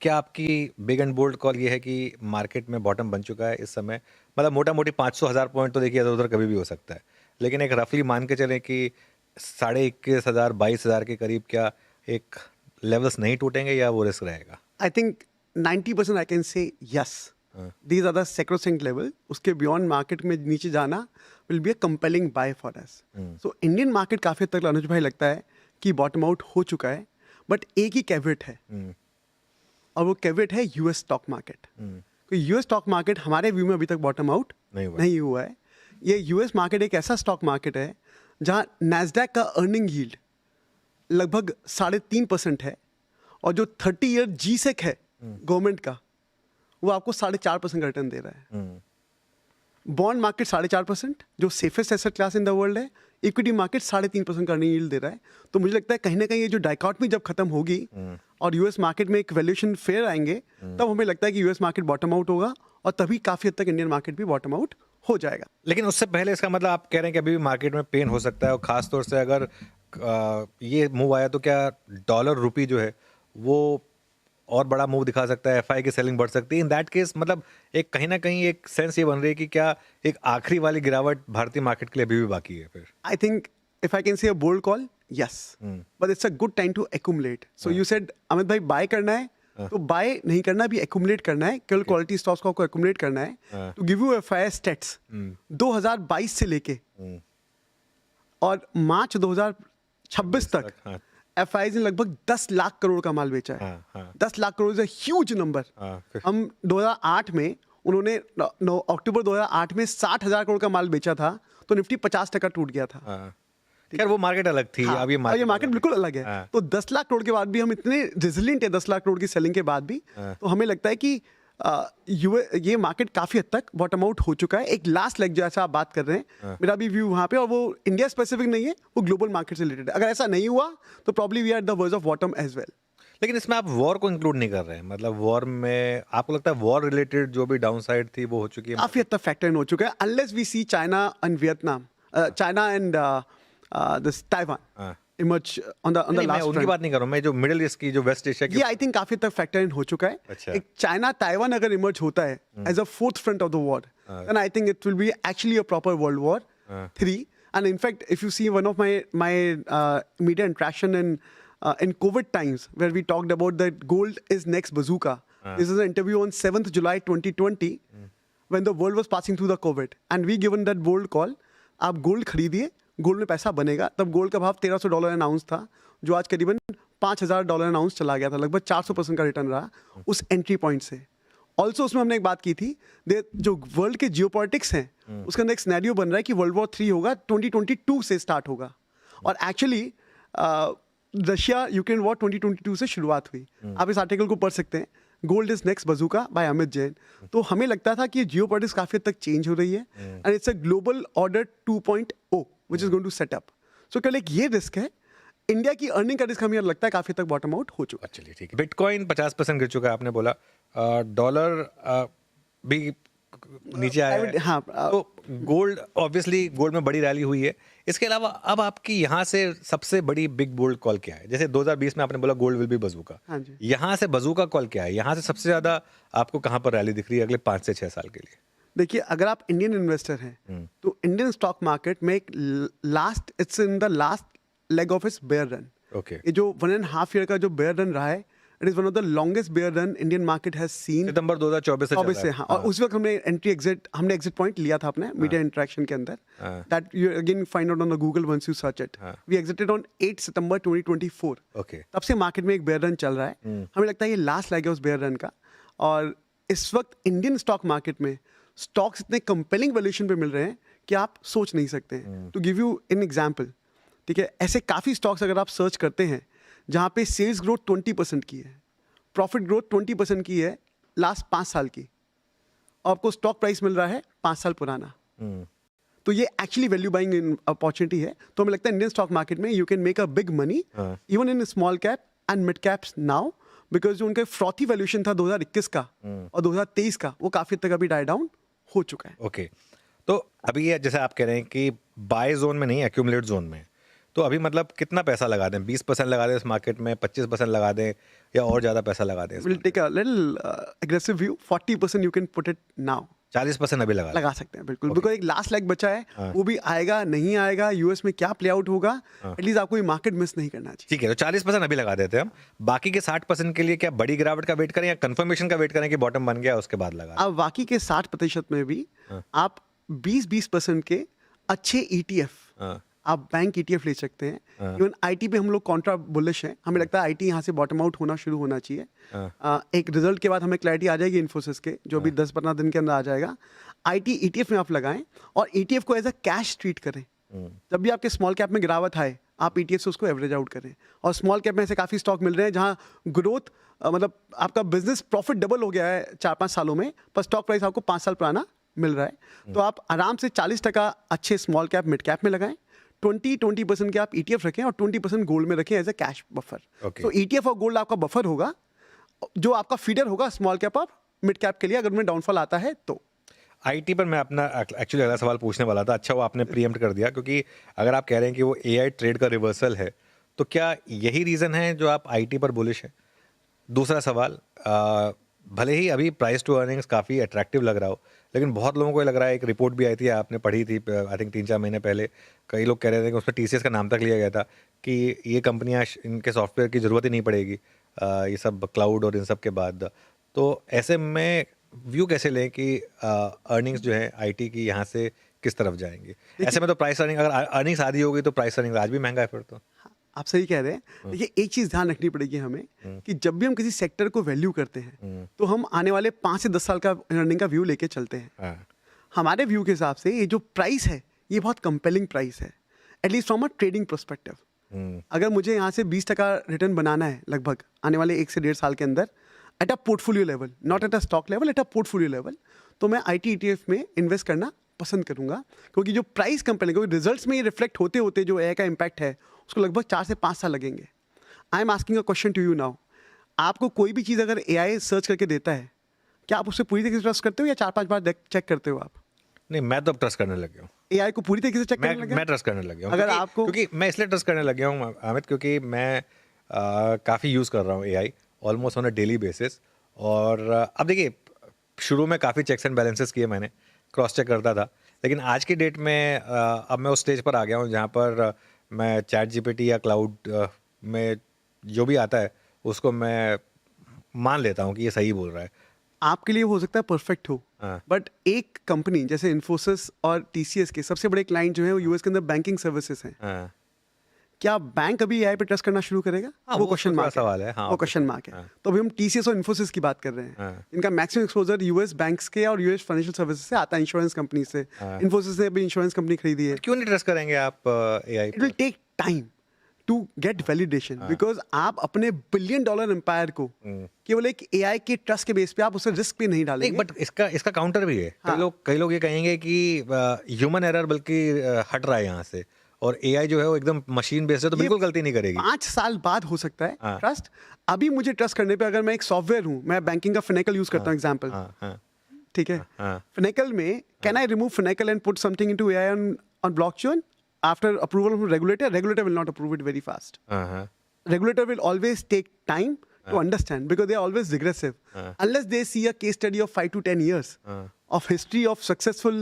क्या आपकी big and bold call ये है कि मार्केट में बॉटम बन चुका है इस समय? मतलब मोटा-मोटी 500,000 पॉइंट तो देखिए इधर-उधर कभी भी हो सकता है। लेकिन एक रफली मान के चलें कि साढ़े 21,000 22,000 के करीब क्या एक लेवल्स नहीं टूटेंगे या वो रिस्क रहेगा? I think 90% I can say yes. These are the sacrosanct level. उसके beyond market में नीचे जाना will be a compelling buy for us. So Indian market काफी हद तक अनुज भाई लगता है कि bottom out हो चुका है, but एक ही caveat है और वो caveat है US stock market. तो US stock market हमारे व्यू में अभी तक bottom out नहीं हुआ है. ये US market एक ऐसा stock market है जहाँ Nasdaq का earning yield लगभग 3.5% है और जो 30 ईयर G-Sec है गवर्नमेंट का वो आपको 4.5% का रिटर्न दे रहा है. बॉन्ड मार्केट 4.5% जो safest asset class in the world है, इक्विटी मार्केट 3.5% का अर्निंग यील्ड दे रहा है. तो मुझे लगता है कहीं ना कहीं ये जो डाइकॉटमी जब खत्म होगी और यूएस मार्केट में एक वैल्यूएशन फेयर आएंगे तब हमें लगता है कि यूएस मार्केट बॉटम आउट होगा और तभी काफी हद तक इंडियन मार्केट भी बॉटम आउट हो जाएगा. लेकिन उससे पहले इसका मतलब आप कह रहे हैं कि अभी भी मार्केट में पेन हो सकता है और खास तौर से अगर ये मूव आया तो क्या डॉलर रुपी जो है वो और बड़ा मूव दिखा सकता है, एफआई की सेलिंग बढ़ सकती है? इन दैट केस मतलब एक कहीं ना कहीं एक सेंस ये बन रही है कि क्या एक आखिरी वाली गिरावट भारतीय मार्केट के लिए अभी भी बाकी है? फिर I think if I can say a bold call, yes, but it's a good time to accumulate. So you said Amit भाई बाय करना है तो बाय नहीं करना, भी एक्यूमुलेट करना है. केवल क्वालिटी स्टॉक्स को आपको एक्यूमुलेट करना है. To give you FI stats 2022 से लेके और मार्च 2026 तक एफआईज ने लगभग 10 लाख करोड़ का माल बेचा है. 10 lakh crore is a huge number. हम 2008 में उन्होंने अक्टूबर 2008 में 60,000 करोड़ का माल बेचा था तो निफ्टी 50% टूट गया था. खैर वो मार्केट अलग थी. अब ये मार्केट बिल्कुल अलग है. तो 10 लाख करोड़ के बाद भी हम इतने रेजिलिएंट है 10 लाख करोड़ की सेलिंग के बाद भी. तो हमें लगता है कि ये मार्केट काफी हद तक बॉटम आउट हो चुका है. एक लास्ट लेग जैसा आप बात कर रहे हैं, मेरा भी व्यू वहां पे, और वो इंडिया स्पेसिफिक नहीं है, वो ग्लोबल मार्केट से रिलेटेड है. अगर ऐसा नहीं हुआ तो probably we are the verge of bottom as well. लेकिन इसमें आप वॉर को इंक्लूड नहीं कर रहे हैं. मतलब वॉर में आपको लगता है वॉर रिलेटेड जो भी डाउन साइड थी वो हो चुकी है? काफी हद तक फैक्टर इन हो चुका है. Unless we see China and Vietnam, China and this Taiwan emerge on the last मैं उनकी बात नहीं कर रहा हूं, मैं जो मिडिल ईस्ट की, जो वेस्ट एशिया की, ये आई थिंक काफी तक फैक्टर इन हो चुका है. अच्छा. एक चाइना ताइवान अगर इमर्ज होता है as a fourth front of the war, then I think it will be actually a proper world war 3. And in fact if you see one of my media interaction in COVID times where we talked about that gold is next bazooka. This is an interview on 7th July 2020 when the world was passing through the COVID and we given that bold call, आप gold खरीदिए, gold में पैसा बनेगा. तब gold का भाव $1,300 N ounce था जो आज करीबन $5,000 एन आउंस चला गया था. लगभग 400% का रिटर्न रहा उस एंट्री पॉइंट से. ऑल्सो उसमें हमने एक बात की थी, जो वर्ल्ड के जियोपॉलिटिक्स हैं उसका नेक्स्ट सिनेरियो बन रहा है कि वर्ल्ड वॉर 3 होगा, 2022 से स्टार्ट होगा. और एक्चुअली रशिया यूक्रेन वॉर 2022 से शुरुआत हुई. आप इस आर्टिकल को पढ़ सकते हैं, gold is next bazooka by Amit Jain. तो हमें लगता था कि जियोपॉलिटिक्स काफी हद तक चेंज हो रही है and it's a global order 2.0 which is going to set up. So केवल एक ये रिस्क है, इंडिया की अर्निंग का रिस्क हमें लगता है काफी हद तक बॉटम आउट हो चुका है. चलिए ठीक है. बिटकॉइन 50% गिर चुका है आपने बोला, डॉलर भी नीचे आया है. हाँ, तो गोल्ड, ऑब्वियसली गोल्ड में बड़ी रैली हुई है. इसके अलावा अब आपकी यहाँ से सबसे बड़ी बिग बोल्ड कॉल क्या है? जैसे 2020 में आपने बोला गोल्ड विल बी बजूका, यहाँ से बजूका कॉल क्या है? यहाँ से सबसे ज्यादा आपको कहाँ पर रैली दिख रही है अगले 5 से 6 साल के लिए? देखिए, अगर आप इंडियन इन्वेस्टर हैं तो इंडियन स्टॉक मार्केट में एक it's in the last leg of its bear run. ये जो 1.5 ईयर का जो बेयर रन रहा है, it is one of the longest bear run Indian market has seen. सितंबर 2024 से. हाँ. और उस वक्त हमने एग्जिट पॉइंट लिया था अपने मीडिया इंटरेक्शन के अंदर. That you again find out on the Google once you search it. We exited on 8 सितंबर 2024. तब से मार्केट में एक बेयर रन चल रहा है. हमें लगता है ये लास्ट लेग है उस बेयर रन का. और इस वक्त इंडियन स्टॉक मार्केट में स्टॉक्स इतने कंपेलिंग वैल्यूएशन पे मिल रहे हैं कि आप सोच नहीं सकते हैं. To give you an example, ठीक है, ऐसे काफ़ी स्टॉक्स अगर आप सर्च करते हैं जहाँ पे सेल्स ग्रोथ 20% की है, प्रॉफिट ग्रोथ 20% की है लास्ट 5 साल की, और आपको स्टॉक प्राइस मिल रहा है 5 साल पुराना. तो ये एक्चुअली वैल्यू बाइंग अपॉर्चुनिटी है. तो हमें लगता है इंडियन स्टॉक मार्केट में you can make a big money even in small cap and mid caps now, because जो उनका फ्रॉथी वैल्यूएशन था 2021 का और 2023 का, वो काफी तक अभी डाई डाउन हो चुका है. ओके. तो अभी ये जैसे आप कह रहे हैं कि बाय जोन में नहीं, एक्यूमुलेट जोन में, तो अभी मतलब कितना पैसा लगा दें? 20% लगा दें इस मार्केट में, 25% लगा दें, या और ज़्यादा पैसा लगा दें? We'll take a little aggressive view. 40% you can put it now. 40% अभी लगा दें? लगा सकते हैं बिल्कुल, Okay. बिकॉज एक लास्ट लेग बचा है, हाँ। वो भी आएगा नहीं आएगा, यूएस में क्या प्ले आउट होगा, हाँ। एटलीस्ट आपको ये मार्केट मिस नहीं करना चाहिए। ठीक है, तो 40% अभी लगा देते हैं हम। बाकी के 60% के लिए क्या बड़ी गिरावट का वेट करें या कंफर्मेशन का वेट करें कि बॉटम बन गया उसके बाद लगा? अब बाकी के 60% में भी हाँ। आप 20% के अच्छे ETF, हाँ, आप बैंक ETF ले सकते हैं। हाँ। इवन IT पे हम लोग कॉन्ट्रा बुलिश हैं, हमें लगता है IT यहाँ से बॉटम आउट होना शुरू होना चाहिए। हाँ। एक रिजल्ट के बाद हमें क्लैरिटी आ जाएगी इन्फोसिस के, जो भी 10-15 दिन के अंदर आ जाएगा। IT ETF में आप लगाएं और ETF को एज अ कैश ट्रीट करें। जब भी आपके स्मॉल कैप में गिरावट आए, आप ETF से उसको एवरेज आउट करें। और स्मॉल कैप में ऐसे काफ़ी स्टॉक मिल रहे हैं जहाँ ग्रोथ मतलब आपका बिजनेस प्रॉफिट डबल हो गया है 4-5 सालों में, पर स्टॉक प्राइस आपको 5 साल पुराना मिल रहा है। तो आप आराम से 40% अच्छे स्मॉल कैप मिड कैप में लगाएं, 20% के आप ETF रखें और 20% गोल्ड में रखें as a cash buffer. Okay. तो ETF और गोल्ड आपका बफर होगा, जो आपका फीडर होगा स्मॉल कैप और मिड कैप के लिए, अगर उनमें डाउनफॉल आता है तो। आईटी पर मैं अपना एक्चुअली अगला सवाल पूछने वाला था, अच्छा वो आपने प्रीएम्प्ट कर दिया, क्योंकि अगर आप कह रहे हैं कि वो एआई ट्रेड का रिवर्सल है, तो क्या यही रीज़न है जो आप आईटी पर बुलिश हैं? दूसरा सवाल, भले ही अभी प्राइस टू अर्निंग्स काफ़ी अट्रैक्टिव लग रहा हो, लेकिन बहुत लोगों को ये लग रहा है, एक रिपोर्ट भी आई थी, आपने पढ़ी थी आई थिंक 3-4 महीने पहले, कई लोग कह रहे थे कि उसमें टीसीएस का नाम तक लिया गया था कि ये कंपनियां इनके सॉफ्टवेयर की ज़रूरत ही नहीं पड़ेगी, ये सब क्लाउड और इन सब के बाद। तो ऐसे में व्यू कैसे लें कि अर्निंग्स जो है आईटी की यहाँ से किस तरफ जाएंगी? ऐसे में तो प्राइस अर्निंग, अगर अर्निंग्स आधी हो गई तो प्राइस अर्निंग आज भी महंगा है फिर तो। आप सही कह रहे हैं। देखिए, एक चीज़ ध्यान रखनी पड़ेगी हमें कि जब भी हम किसी सेक्टर को वैल्यू करते हैं तो हम आने वाले 5 से 10 साल का अर्निंग का व्यू लेके चलते हैं। हाँ, हमारे व्यू के हिसाब से ये जो प्राइस है, ये बहुत कंपेलिंग प्राइस है, at least from a trading perspective. अगर मुझे यहाँ से 20% रिटर्न बनाना है लगभग आने वाले 1 से 1.5 साल के अंदर, at a portfolio level, not at a stock level, at a portfolio level, तो मैं IT ETF में इन्वेस्ट करना पसंद करूंगा, क्योंकि जो प्राइस कंपेलिंग, क्योंकि रिजल्ट्स में ये रिफ्लेक्ट होते होते जो AI का इम्पैक्ट है उसको लगभग 4 से 5 साल लगेंगे। I am asking a question to you now, आपको कोई भी चीज़ अगर AI सर्च करके देता है, क्या आप उससे पूरी तरीके से ट्रस्ट करते हो या 4-5 बार चेक करते हो आप? नहीं, मैं तो अब ट्रस्ट करने लग गया हूँ। AI को पूरी तरीके से चेक करने लगे? मैं ट्रस्ट करने लग गया हूँ, अगर क्योंकि आपको क्योंकि मैं इसलिए ट्रस्ट करने लग गया हूँ अमित, क्योंकि मैं काफ़ी यूज़ कर रहा हूँ AI almost on a daily basis. और अब देखिए, शुरू में काफ़ी चेक्स एंड बैलेंसेस किए मैंने, क्रॉस चेक करता था, लेकिन आज की डेट में अब मैं उस स्टेज पर आ गया हूँ जहाँ पर मैं चैट जीपीटी या क्लाउड में जो भी आता है उसको मैं मान लेता हूँ कि ये सही बोल रहा है। आपके लिए हो सकता है परफेक्ट हो, हाँ। बट एक कंपनी जैसे इन्फोसिस और TCS के सबसे बड़े क्लाइंट जो है वो यूएस के अंदर बैंकिंग सर्विसेज हैं। हाँ, क्या बैंक अभी AI पे ट्रस्ट करना शुरू करेगा? हाँ, वो वो क्वेश्चन तो मार्क सवाल है। हाँ, वो क्वेश्चन मार्क है। हाँ। तो अभी हम TCS और इन्फोसिस की बात कर रहे हैं। हाँ। इनका मैक्सिमम एक्सपोजर यूएस बैंक्स के और यूएस फाइनेंशियल सर्विसेज से आता है, इंश्योरेंस कंपनी से। हाँ। इन्फोसिस ने अभी इंश्योरेंस कंपनी खरीदी है। क्यों नहीं ट्रस्ट करेंगे आप AI it will take time to get validation, because आप अपने $1 बिलियन एम्पायर को केवल एक AI के ट्रस्ट के बेस पे आप उसे रिस्क पे नहीं डालेंगे। बट इसका काउंटर भी है। हाँ। कई लोग ये कहेंगे कि ह्यूमन एरर बल्कि हट रहा है यहाँ से, और एआई जो है वो एकदम मशीन बेस्ड है, तो ये बिल्कुल गलती नहीं करेगी। 5 साल बाद हो सकता है हाँ। ट्रस्ट। अभी मुझे ट्रस्ट करने पे, अगर मैं एक सॉफ्टवेयर हूँ, मैं बैंकिंग का फिनेकल यूज करता हूँ एग्जांपल, हाँ, हाँ, ठीक है? हाँ। फिनेकल में can I remove Finacle and put something into AI on blockchain after approval from regulator? Regulator will not approve it very fast. हाँ, हाँ, Regulator will always take time to understand, because they are always regressive. Unless they see a case study of 5 to 10 years of history of successful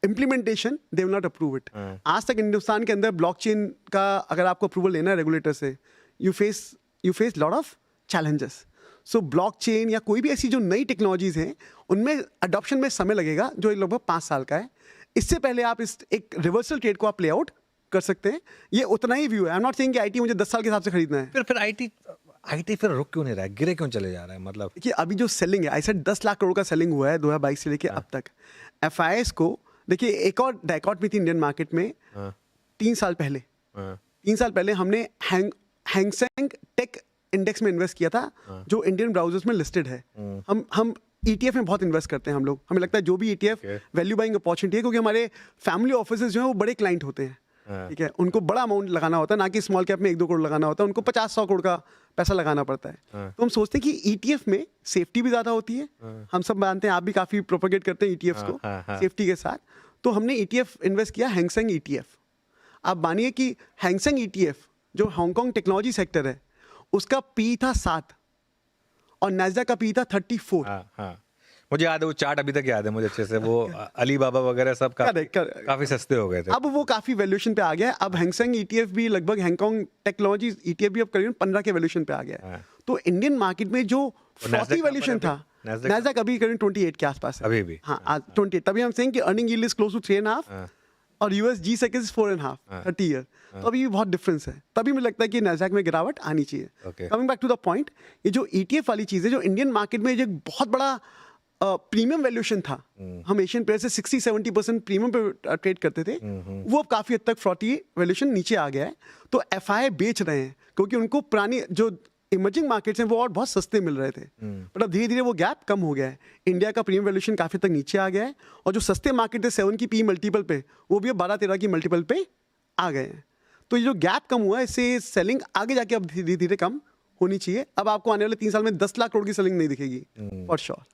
implementation, they will not approve it. आज तक हिंदुस्तान के अंदर blockchain का अगर आपको approval लेना है regulator से, you face lot of challenges. So blockchain या कोई भी ऐसी जो नई टेक्नोलॉजीज हैं, उनमें अडॉप्शन में समय लगेगा, जो लगभग 5 साल का है। इससे पहले आप इस एक रिवर्सल ट्रेड को आप प्ले आउट कर सकते हैं। ये उतना ही व्यू है। आई एम नॉट सेइंग कि IT मुझे 10 साल के हिसाब से खरीदना है। फिर आईटी फिर रुक क्यों नहीं रहा है, गिरे क्यों चले जा रहा है? मतलब देखिए, अभी जो सेलिंग है, आई सेड 10 लाख करोड़ का सेलिंग हुआ है 2022 से लेके अब तक। FIS को देखिए, एक और डायकॉट में थी इंडियन मार्केट में 3 साल पहले। 3 साल पहले हमने हैंगसेंग टेक इंडेक्स में इन्वेस्ट किया था, जो इंडियन ब्राउजर्स में लिस्टेड है। हम ETF में बहुत इन्वेस्ट करते हैं हम लोग। हमें लगता है जो भी ETF वैल्यू बाइंग अपॉर्चुनिटी है, क्योंकि हमारे फैमिली ऑफिसेज जो है वो बड़े क्लाइंट होते हैं, ठीक है? उनको बड़ा अमाउंट लगाना होता है, ना कि स्मॉल कैप में 1-2 करोड़ लगाना होता है, उनको 50-100 करोड़ का पैसा लगाना पड़ता है। तो हम सोचते हैं कि ETF में सेफ्टी भी ज़्यादा होती है। हम सब मानते हैं, आप भी काफ़ी प्रोपोगेट करते हैं ETFs को सेफ्टी के साथ। तो हमने ETF इन्वेस्ट किया हैंगसेंग ETF। आप मानिए कि हैंगसेंग ETF जो हांगकांग टेक्नोलॉजी सेक्टर है उसका पी था 7 और नैस्डैक का पी था 34। हाँ हाँ, मुझे याद है वो चार्ट अभी तक याद है मुझे अच्छे से, वो अलीबाबा वगैरह सब काफी सस्ते हो गए थे। अब वो काफी वैल्यूएशन पे आ गया है। अब हैंगसेंग ETF भी लगभग हांगकांग टेक्नोलॉजी ETF भी अब करीबन 15 के वैल्यूएशन पे आ गया है। तो इंडियन मार्केट में जो फ्रॉथी वैल्यूएशन था, नैस्डैक अभी करीबन 28 के आसपास है अभी भी। हाँ आज 28, तभी हम सेइंग कि earning yield is close to 3.5 और यूएस G-Sec इज 4.5 30 ईयर। तो अभी भी बहुत डिफरेंस है, तभी मुझे लगता है कि नैस्डैक में गिरावट आनी चाहिए। Coming back to the point, ये जो ETF वाली चीज़ है, जो इंडियन मार्केट में एक बहुत बड़ा प्रीमियम वैल्यूएशन था, हम एशियन प्लेयर से 60-70% प्रीमियम पे ट्रेड करते थे, वो अब काफ़ी हद तक फ्रॉटी वैल्यूएशन नीचे आ गया है। तो FI बेच रहे हैं क्योंकि उनको पुरानी जो इमर्जिंग मार्केट्स हैं वो और बहुत सस्ते मिल रहे थे, बट अब धीरे धीरे वो गैप कम हो गया है। इंडिया का प्रीमियम वैल्यूएशन काफ़ी तक नीचे आ गया है और जो सस्ते मार्केट थे 7 की पी मल्टीपल पे, वो भी अब 12-13 की मल्टीपल पे आ गए हैं। तो ये जो गैप कम हुआ है, इससे सेलिंग आगे जाके अब धीरे धीरे कम होनी चाहिए। अब आपको आने वाले 3 साल में 10 लाख करोड़ की सेलिंग नहीं दिखेगी फॉर श्योर।